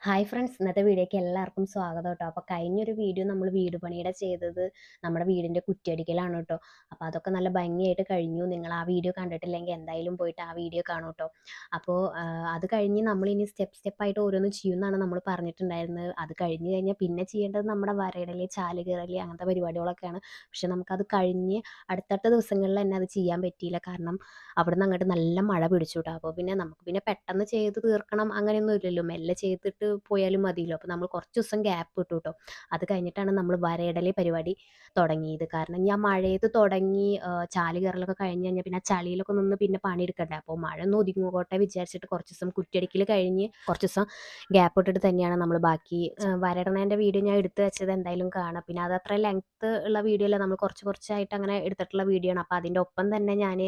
Hi friends, ഇന്നത്തെ വീഡിയോയ്ക്ക് എല്ലാവർക്കും സ്വാഗതം കേട്ടോ. അപ്പോൾ കഴിഞ്ഞൊരു വീഡിയോ നമ്മൾ വീട് പണിയുടെ ചെയ്തത് നമ്മുടെ വീടിൻ്റെ കുറ്റിയടിക്കലാണ് കേട്ടോ. അപ്പോൾ അതൊക്കെ നല്ല ഭംഗിയായിട്ട് കഴിഞ്ഞു. നിങ്ങൾ ആ വീഡിയോ കണ്ടിട്ടില്ലെങ്കിൽ എന്തായാലും പോയിട്ട് ആ വീഡിയോ കാണൂ കേട്ടോ. അപ്പോൾ അത് കഴിഞ്ഞ് നമ്മളിനി സ്റ്റെപ്പായിട്ട് ഓരോന്ന് ചെയ്യുമെന്നാണ് നമ്മൾ പറഞ്ഞിട്ടുണ്ടായിരുന്നത്. അത് കഴിഞ്ഞ് കഴിഞ്ഞാൽ പിന്നെ ചെയ്യേണ്ടത് നമ്മുടെ വരയിടൽ, ചാല് കീറൽ അങ്ങനത്തെ പരിപാടികളൊക്കെയാണ്. പക്ഷെ നമുക്കത് കഴിഞ്ഞ് അടുത്തടുത്ത ദിവസങ്ങളിൽ തന്നെ അത് ചെയ്യാൻ പറ്റിയില്ല. കാരണം അവിടുന്ന് അങ്ങോട്ട് നല്ല മഴ പിടിച്ചു കേട്ടോ. അപ്പോൾ പിന്നെ നമുക്ക് പിന്നെ പെട്ടെന്ന് ചെയ്ത് തീർക്കണം അങ്ങനെയൊന്നും ഇല്ലല്ലോ, മെല്ലെ ചെയ്തിട്ട് പോയാലും മതിയല്ലോ. അപ്പോൾ നമ്മൾ കുറച്ച് ദിവസം ഗ്യാപ്പ് ഇട്ടു കേട്ടോ. അത് കഴിഞ്ഞിട്ടാണ് നമ്മൾ വരയിടൽ പരിപാടി തുടങ്ങിയത്. കാരണം ഞാൻ മഴയത്ത് തുടങ്ങി ചാല് കയറലൊക്കെ കഴിഞ്ഞ് കഴിഞ്ഞാൽ പിന്നെ ചളിയിലൊക്കെ നിന്ന് പിന്നെ പണിയെടുക്കണ്ടേ. അപ്പോൾ മഴ ഒന്ന് ഒതുങ്ങോട്ടെ വിചാരിച്ചിട്ട് കുറച്ച് ദിവസം കുറ്റിയടിക്കൽ കഴിഞ്ഞ് കുറച്ച് ദിവസം ഗ്യാപ്പ് ഇട്ടിട്ട് തന്നെയാണ് നമ്മൾ ബാക്കി വരയിടണേൻ്റെ വീഡിയോ ഞാൻ എടുത്ത് വെച്ചത് എന്തായാലും കാണാം. പിന്നെ അത് അത്ര ലെങ്ത്ത് ഉള്ള വീഡിയോ അല്ല, നമ്മൾ കുറച്ചായിട്ട് അങ്ങനെ എടുത്തിട്ടുള്ള വീഡിയോ ആണ്. അപ്പോൾ അതിൻ്റെ ഒപ്പം തന്നെ ഞാൻ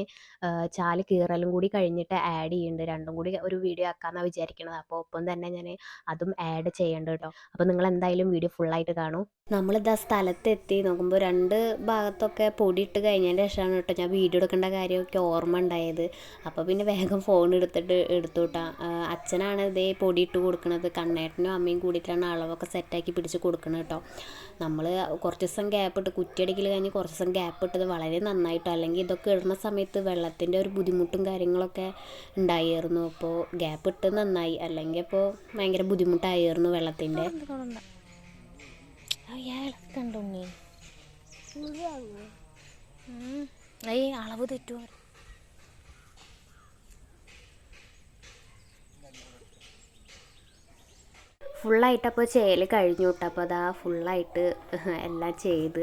ചാല് കീറലും കൂടി കഴിഞ്ഞിട്ട് ആഡ് ചെയ്യുന്നുണ്ട്. രണ്ടും കൂടി ഒരു വീഡിയോ ആക്കാമെന്നാണ് വിചാരിക്കുന്നത്. അപ്പോൾ ഒപ്പം തന്നെ ഞാൻ അതും ആഡ് ചെയ്യേണ്ട കേട്ടോ. അപ്പോൾ നിങ്ങൾ എന്തായാലും വീഡിയോ ഫുള്ളായിട്ട് കാണൂ. നമ്മളിതാ സ്ഥലത്തെത്തി നോക്കുമ്പോൾ രണ്ട് ഭാഗത്തൊക്കെ പൊടിയിട്ട് കഴിഞ്ഞതിൻ്റെ ശേഷമാണ് കേട്ടോ ഞാൻ വീഡിയോ എടുക്കേണ്ട കാര്യമൊക്കെ ഓർമ്മ ഉണ്ടായത്. അപ്പോൾ പിന്നെ വേഗം ഫോൺ എടുത്തിട്ട് എടുത്തു കേട്ടോ. അച്ഛനാണ് ഇതേ പൊടിയിട്ട് കൊടുക്കുന്നത്. കണ്ണേട്ടനും അമ്മയും കൂടിയിട്ടാണ് അളവൊക്കെ സെറ്റാക്കി പിടിച്ച് കൊടുക്കുന്നത് കേട്ടോ. നമ്മൾ കുറച്ച് ദിവസം ഗ്യാപ്പ് ഇട്ട് കുറ്റിയടിക്കൽ കഴിഞ്ഞ് കുറച്ച് ദിവസം ഗ്യാപ്പ് ഇട്ടത് വളരെ നന്നായിട്ടോ. അല്ലെങ്കിൽ ഇതൊക്കെ ഇടുന്ന സമയത്ത് വെള്ളത്തിൻ്റെ ഒരു ബുദ്ധിമുട്ടും കാര്യങ്ങളൊക്കെ ഉണ്ടായിരുന്നു. അപ്പോൾ ഗ്യാപ്പ് ഇട്ട് നന്നായി, അല്ലെങ്കിൽ ഇപ്പോൾ ഭയങ്കര ബുദ്ധിമുട്ടായിരുന്നു വെള്ളത്തിൻ്റെ. അളവ് തെറ്റുമോ? ഫുള്ളായിട്ടപ്പോൾ ചെയ്യൽ കഴിഞ്ഞു കേട്ടോ. അപ്പോൾ അതാ ഫുള്ളായിട്ട് എല്ലാം ചെയ്ത്.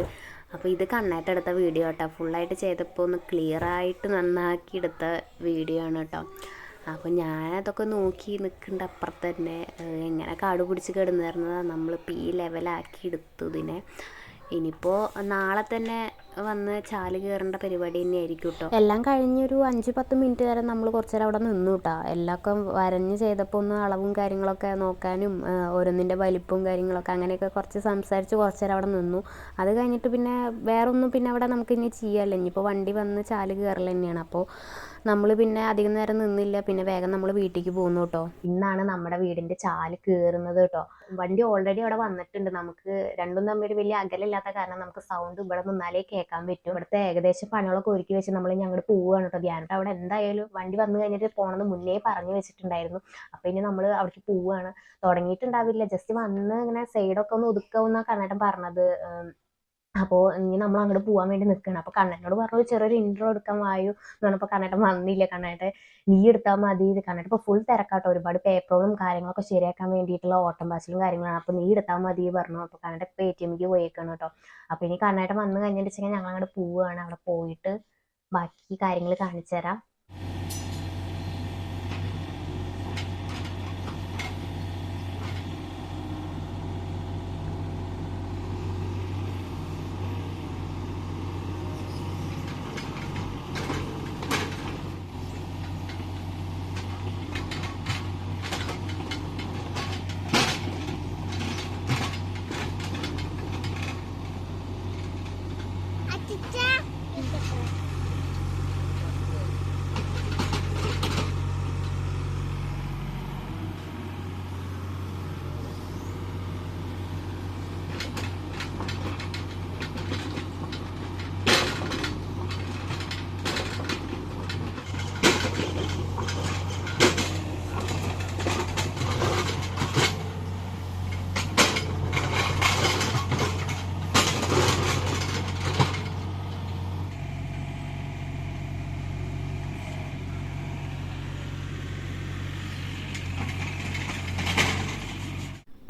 അപ്പോൾ ഇത് കണ്ണായിട്ടെടുത്ത വീഡിയോ കേട്ടോ. ഫുള്ളായിട്ട് ചെയ്തപ്പോൾ ഒന്ന് ക്ലിയറായിട്ട് നന്നാക്കി എടുത്ത വീഡിയോ ആണ് കേട്ടോ. അപ്പോൾ ഞാനതൊക്കെ നോക്കി നിൽക്കുന്നുണ്ട് അപ്പുറത്ത് തന്നെ. എങ്ങനെ കാട് പിടിച്ച് കിടന്നിരുന്നതാണ്. നമ്മളിപ്പോൾ ഈ ലെവലാക്കി എടുത്തു ഇതിനെ. ഇനിയിപ്പോൾ നാളെ തന്നെ വന്ന് ചാല് കയറേണ്ട പരിപാടി തന്നെയായിരിക്കും കേട്ടോ. എല്ലാം കഴിഞ്ഞൊരു 5-10 മിനിറ്റ് വരെ നമ്മൾ കുറച്ച് നേരം അവിടെ നിന്നു കേട്ടോ. എല്ലാമൊക്കെ വരഞ്ഞ് ചെയ്തപ്പോൾ ഒന്ന് അളവും കാര്യങ്ങളൊക്കെ നോക്കാനും ഓരോന്നിൻ്റെ വലിപ്പവും കാര്യങ്ങളൊക്കെ അങ്ങനെയൊക്കെ കുറച്ച് സംസാരിച്ച് കുറച്ച് നേരം അവിടെ നിന്നു. അത് കഴിഞ്ഞിട്ട് പിന്നെ വേറൊന്നും പിന്നെ അവിടെ നമുക്ക് ഇനി ചെയ്യാമല്ലോ. ഇനിയിപ്പോൾ വണ്ടി വന്ന് ചാല് കയറൽ തന്നെയാണ്. അപ്പോൾ നമ്മൾ പിന്നെ അധികം നേരം നിന്നില്ല. പിന്നെ വേഗം നമ്മൾ വീട്ടിലേക്ക് പോകുന്നു കേട്ടോ. ഇന്നാണ് നമ്മുടെ വീടിൻ്റെ ചാല് കയറുന്നത് കേട്ടോ. വണ്ടി ഓൾറെഡി അവിടെ വന്നിട്ടുണ്ട്. നമുക്ക് രണ്ടും തമ്മിൽ വലിയ അകലില്ലാത്ത കാരണം നമുക്ക് സൗണ്ട് ഇവിടെ നിന്നാലേ കേൾക്കാൻ പറ്റും. ഇവിടുത്തെ ഏകദേശം പണികളൊക്കെ ഒരുക്കി വെച്ച് നമ്മൾ ഇനി അങ്ങോട്ട് പോവുകയാണ് കേട്ടോ. ധ്യാനട്ട് അവിടെ എന്തായാലും വണ്ടി വന്നു കഴിഞ്ഞിട്ട് പോകണമെന്ന് മുന്നേ പറഞ്ഞു വെച്ചിട്ടുണ്ടായിരുന്നു. അപ്പോൾ ഇനി നമ്മൾ അവിടേക്ക് പോവുകയാണ്. തുടങ്ങിയിട്ടുണ്ടാവില്ല, ജസ്റ്റ് വന്ന് ഇങ്ങനെ സൈഡൊക്കെ ഒന്ന് ഒതുക്കാവുന്ന കണ്ണേട്ടൻ പറഞ്ഞത്. അപ്പോൾ ഇനി നമ്മൾ അങ്ങോട്ട് പോകാൻ വേണ്ടി നിൽക്കുകയാണ്. അപ്പോൾ കണ്ണേട്ടനോട് പറഞ്ഞു ചെറിയൊരു ഇൻട്രോ എടുക്കാൻ വായു എന്ന് പറഞ്ഞപ്പോൾ കണ്ണേട്ടൻ വന്നില്ല. കണ്ണേട്ടൻ നീ എടുത്താൽ മതി. കണ്ണേട്ടൻ ഇപ്പോൾ ഫുൾ തിരക്കാട്ടോ. ഒരുപാട് പേപ്പറുകളും കാര്യങ്ങളൊക്കെ ശരിയാക്കാൻ വേണ്ടിയിട്ടുള്ള ഓട്ടം പാച്ചിലും കാര്യങ്ങളാണ്. അപ്പോൾ നീ എടുത്താൽ മതി പറഞ്ഞു. അപ്പോൾ കണ്ണേട്ടൻ ഇപ്പോൾ ATMക്ക് പോയേക്കാണ് കേട്ടോ. അപ്പോൾ ഇനി കണ്ണേട്ടൻ വന്ന് കഴിഞ്ഞിട്ട് വെച്ചാൽ ഞങ്ങൾ അങ്ങോട്ട് പോവുകയാണ്. അവിടെ പോയിട്ട് ബാക്കി കാര്യങ്ങൾ കാണിച്ചു തരാം.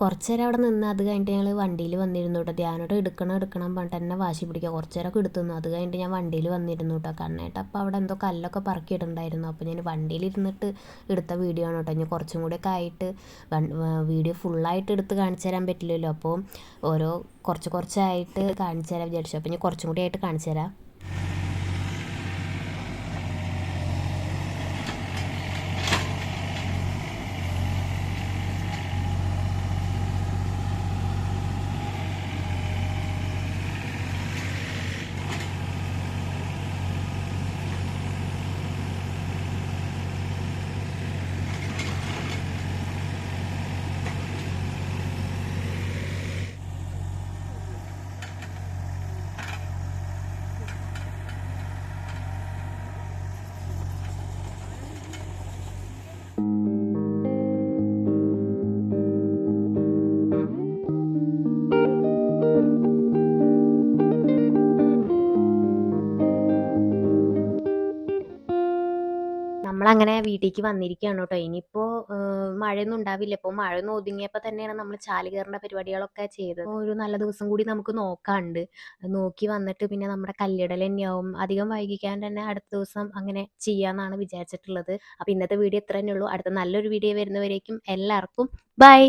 കുറച്ച് നേരം അവിടെ നിന്ന് അത് കഴിഞ്ഞിട്ട് ഞങ്ങൾ വണ്ടിയിൽ വന്നിരുന്നു കേട്ടോ. ധ്യാനോട് എടുക്കണം പറഞ്ഞിട്ട് തന്നെ വാശി പിടിക്കുക. കുറച്ച് നേരമൊക്കെ എടുത്തുന്നു. അത് കഴിഞ്ഞിട്ട് ഞാൻ വണ്ടിയിൽ വന്നിരുന്നു കേട്ടോ. കണ്ണേട്ട് അപ്പോൾ അവിടെ എന്തോ കല്ലൊക്കെ പറക്കിയിട്ടുണ്ടായിരുന്നു. അപ്പോൾ ഞാൻ വണ്ടിയിൽ ഇരുന്നിട്ട് എടുത്ത വീഡിയോ ആണ് കേട്ടോ. ഇനി കുറച്ചും കൂടെയൊക്കെ ആയിട്ട് വീഡിയോ ഫുള്ളായിട്ട് എടുത്ത് കാണിച്ചു തരാൻ പറ്റില്ലല്ലോ. അപ്പോൾ ഓരോ കുറച്ചായിട്ട് കാണിച്ചു തരാൻ വിചാരിച്ചു. അപ്പോൾ ഇനി കുറച്ചും കൂടി ആയിട്ട് കാണിച്ചു തരാം. നമ്മളങ്ങനെ വീട്ടിലേക്ക് വന്നിരിക്കുകയാണ് കേട്ടോ. ഇനിയിപ്പോൾ മഴയൊന്നും ഉണ്ടാവില്ല. ഇപ്പോൾ മഴയൊന്ന് ഒതുങ്ങിയപ്പോൾ തന്നെയാണ് നമ്മൾ ചാല് കയറേണ്ട പരിപാടികളൊക്കെ ചെയ്തത്. ഒരു നല്ല ദിവസം കൂടി നമുക്ക് നോക്കാനുണ്ട്. നോക്കി വന്നിട്ട് പിന്നെ നമ്മുടെ കല്ലിടൽ തന്നെയാവും. അധികം വൈകിക്കാണ്ട് തന്നെ അടുത്ത ദിവസം അങ്ങനെ ചെയ്യാമെന്നാണ് വിചാരിച്ചിട്ടുള്ളത്. അപ്പോൾ ഇന്നത്തെ വീഡിയോ ഇത്ര തന്നെയുള്ളൂ. അടുത്ത നല്ലൊരു വീഡിയോ വരുന്നവരേക്കും എല്ലാവർക്കും ബൈ.